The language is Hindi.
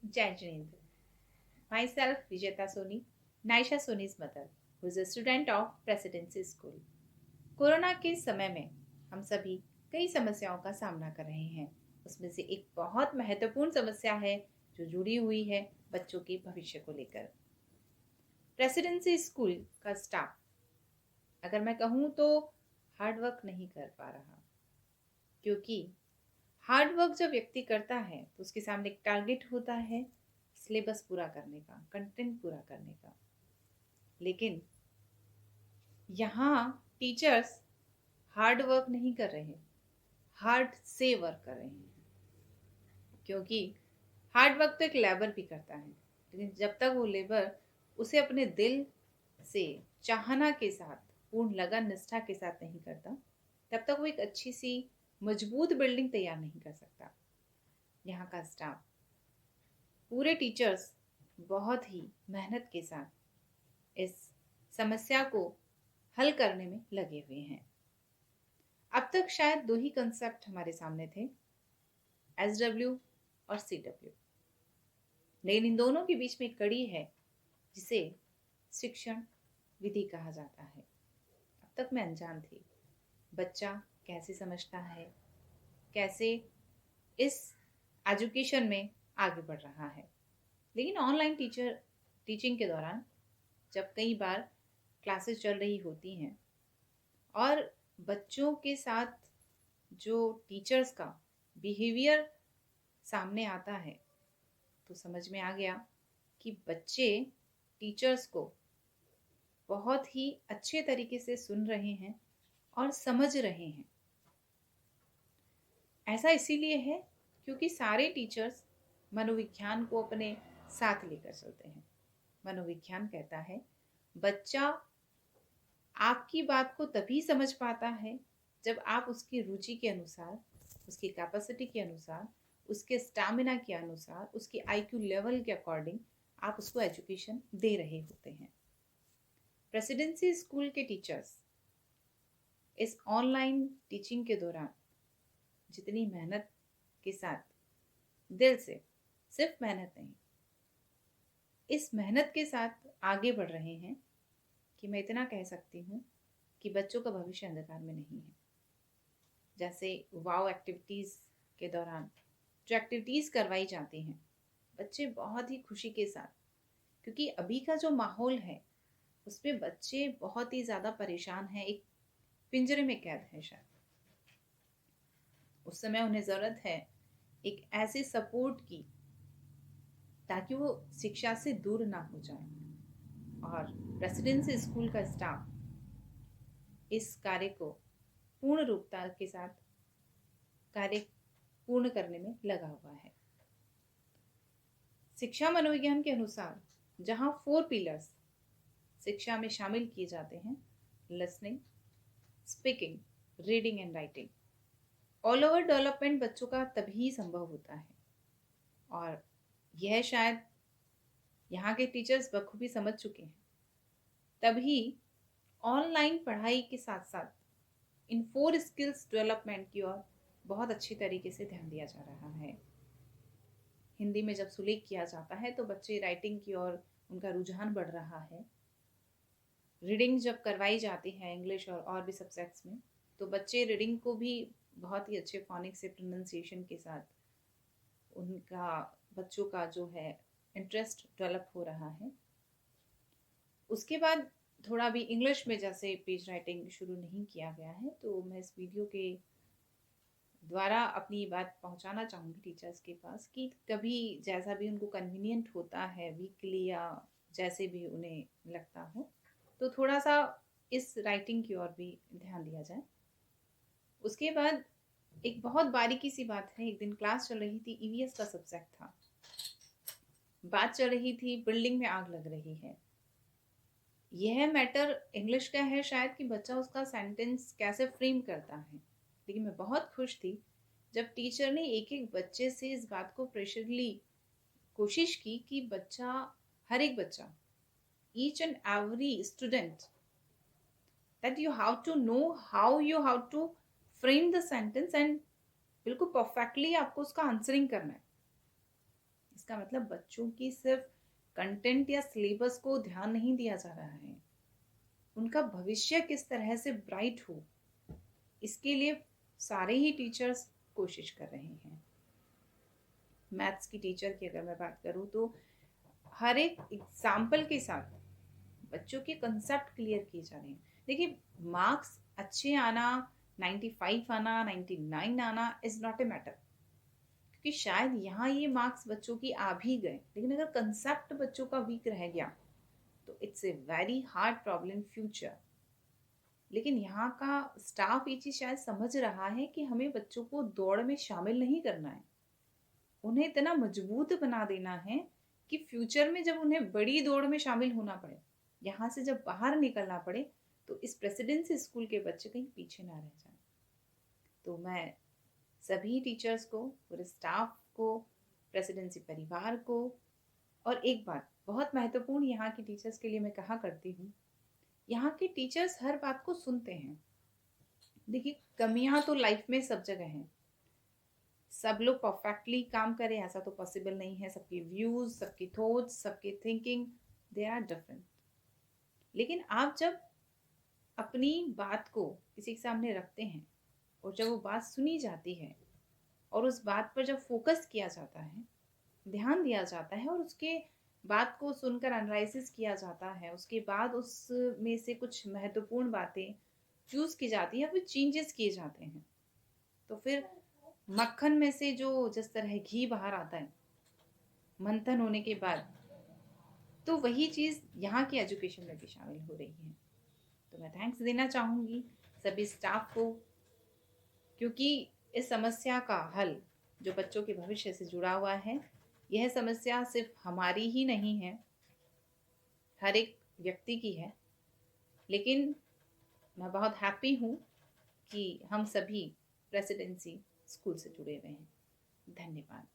Jai Jinendra. Myself, Vijeta Soni, Naisha Soni's mother, who is a student of Presidency School. Corona के समय में हम सभी कई समस्याओं का सामना कर रहे हैं। उसमें से एक बहुत महत्वपूर्ण समस्या है जो जुड़ी हुई है बच्चों के भविष्य को लेकर। प्रेसिडेंसी स्कूल का स्टाफ, अगर मैं कहूँ तो हार्ड वर्क नहीं कर पा रहा, क्योंकि हार्ड वर्क जब व्यक्ति करता है तो उसके सामने एक टारगेट होता है सिलेबस पूरा करने का, कंटेंट पूरा करने का। लेकिन यहाँ टीचर्स हार्ड वर्क नहीं कर रहे, हार्ड से वर्क कर रहे हैं। क्योंकि हार्ड वर्क तो एक लेबर भी करता है, लेकिन जब तक वो लेबर उसे अपने दिल से चाहना के साथ, पूर्ण लगन निष्ठा के साथ नहीं करता, तब तक वो एक अच्छी सी मजबूत बिल्डिंग तैयार नहीं कर सकता। यहाँ का स्टाफ, पूरे टीचर्स बहुत ही मेहनत के साथ इस समस्या को हल करने में लगे हुए हैं। अब तक शायद दो ही कंसेप्ट हमारे सामने थे, SW और CW, लेकिन इन दोनों के बीच में एक कड़ी है जिसे शिक्षण विधि कहा जाता है। अब तक मैं अनजान थी बच्चा कैसे समझता है, कैसे इस एजुकेशन में आगे बढ़ रहा है। लेकिन ऑनलाइन टीचिंग के दौरान जब कई बार क्लासेस चल रही होती हैं और बच्चों के साथ जो टीचर्स का बिहेवियर सामने आता है, तो समझ में आ गया कि बच्चे टीचर्स को बहुत ही अच्छे तरीके से सुन रहे हैं और समझ रहे हैं। ऐसा इसीलिए है क्योंकि सारे टीचर्स मनोविज्ञान को अपने साथ लेकर चलते हैं। मनोविज्ञान कहता है बच्चा आपकी बात को तभी समझ पाता है जब आप उसकी रुचि के अनुसार, उसकी कैपेसिटी के अनुसार, उसके स्टैमिना के अनुसार, उसके IQ लेवल के अकॉर्डिंग आप उसको एजुकेशन दे रहे होते हैं। प्रेसिडेंसी स्कूल के टीचर्स इस ऑनलाइन टीचिंग के दौरान जितनी मेहनत के साथ, दिल से, सिर्फ मेहनत नहीं, इस मेहनत के साथ आगे बढ़ रहे हैं कि मैं इतना कह सकती हूँ कि बच्चों का भविष्य अंधकार में नहीं है। जैसे वाव एक्टिविटीज़ के दौरान जो एक्टिविटीज़ करवाई जाती हैं, बच्चे बहुत ही खुशी के साथ, क्योंकि अभी का जो माहौल है उसमें बच्चे बहुत ही ज़्यादा परेशान हैं, एक पिंजरे में कैद है शायद। उस समय उन्हें ज़रूरत है एक ऐसे सपोर्ट की ताकि वो शिक्षा से दूर ना हो जाए। और रेसिडेंसी स्कूल का स्टाफ इस कार्य को पूर्ण रूपता के साथ कार्य पूर्ण करने में लगा हुआ है। शिक्षा मनोविज्ञान के अनुसार जहाँ 4 पिलर्स शिक्षा में शामिल किए जाते हैं, listening, speaking, reading and writing, all over development बच्चों का तभी संभव होता है। और यह शायद यहाँ के टीचर्स बखूबी समझ चुके हैं। तभी ऑनलाइन पढ़ाई के साथ साथ इन 4 स्किल्स डेवलपमेंट की ओर बहुत अच्छी तरीके से ध्यान दिया जा रहा है। हिंदी में जब सुलेख किया जाता है तो बच्चे राइटिंग की ओर उनका रुझान बढ़ रहा है। रीडिंग जब करवाई जाती है इंग्लिश और भी सब्जेक्ट्स में, तो बच्चे रीडिंग को भी बहुत ही अच्छे फोनिक्स से प्रोनाउंसिएशन के साथ उनका, बच्चों का जो है इंटरेस्ट डेवलप हो रहा है। उसके बाद थोड़ा भी इंग्लिश में जैसे पेज राइटिंग शुरू नहीं किया गया है, तो मैं इस वीडियो के द्वारा अपनी बात पहुंचाना चाहूँगी टीचर्स के पास कि कभी जैसा भी उनको कन्वीनियंट होता है, वीकली या जैसे भी उन्हें लगता हो, तो थोड़ा सा इस राइटिंग की ओर भी ध्यान दिया जाए। उसके बाद एक बहुत बारीकी सी बात है, एक दिन क्लास चल रही थी, EVS का सब्जेक्ट था, बात चल रही थी बिल्डिंग में आग लग रही है। यह मैटर इंग्लिश का है शायद कि बच्चा उसका सेंटेंस कैसे फ्रेम करता है, लेकिन मैं बहुत खुश थी जब टीचर ने एक एक बच्चे से इस बात को प्रेशरली कोशिश की कि बच्चा, हर एक बच्चा, each and every student, that you have to know how you have to frame the sentence and बिल्कुल परफेक्टली आपको उसका आंसरिंग करना है। इसका मतलब बच्चों की सिर्फ कंटेंट या सिलेबस को ध्यान नहीं दिया जा रहा है, उनका भविष्य किस तरह से ब्राइट हो, इसके लिए सारे ही टीचर्स कोशिश कर रहे हैं। मैथ्स की टीचर की अगर मैं बात करूँ तो हर एक एग्जाम्पल के साथ बच्चों के कंसेप्ट क्लियर किए जा रहे हैं। देखिए, मार्क्स अच्छे आना, 95 आना, 99 आना इज नॉट ए मैटर, क्योंकि शायद यहाँ ये मार्क्स बच्चों की आ भी गए, लेकिन अगर कंसेप्ट बच्चों का वीक रह गया तो it's a very hard problem future. लेकिन यहाँ का स्टाफ ये चीज शायद समझ रहा है कि हमें बच्चों को दौड़ में शामिल नहीं करना है, उन्हें इतना मजबूत बना देना है कि फ्यूचर में जब उन्हें बड़ी दौड़ में शामिल होना पड़े, यहाँ से जब बाहर निकलना पड़े, तो इस प्रेसिडेंसी स्कूल के बच्चे कहीं पीछे ना रह जाए। तो मैं सभी टीचर्स को, पूरे स्टाफ को, प्रेसिडेंसी परिवार को, और एक बात बहुत महत्वपूर्ण यहाँ की टीचर्स के लिए मैं कहा करती हूँ, यहाँ के टीचर्स हर बात को सुनते हैं। देखिए, कमियां तो लाइफ में सब जगह हैं, सब लोग परफेक्टली काम करें ऐसा तो पॉसिबल नहीं है। सबके व्यूज, सबकी थॉट्स, सबकी थिंकिंग, दे आर डिफरेंट। लेकिन आप जब अपनी बात को किसी के सामने रखते हैं और जब वो बात सुनी जाती है और उस बात पर जब फोकस किया जाता है, ध्यान दिया जाता है और उसके बात को सुनकर एनालिसिस किया जाता है, उसके बाद उसमें से कुछ महत्वपूर्ण बातें चूज की जाती है या फिर चेंजेस किए जाते हैं, तो फिर मक्खन में से जो जिस तरह घी बाहर आता है मंथन होने के बाद, तो वही चीज यहाँ की एजुकेशन में भी शामिल हो रही है। तो मैं थैंक्स देना चाहूंगी सभी स्टाफ को, क्योंकि इस समस्या का हल जो बच्चों के भविष्य से जुड़ा हुआ है, यह समस्या सिर्फ हमारी ही नहीं है, हर एक व्यक्ति की है। लेकिन मैं बहुत हैप्पी हूँ कि हम सभी प्रेसिडेंसी स्कूल से जुड़े हुए हैं। धन्यवाद।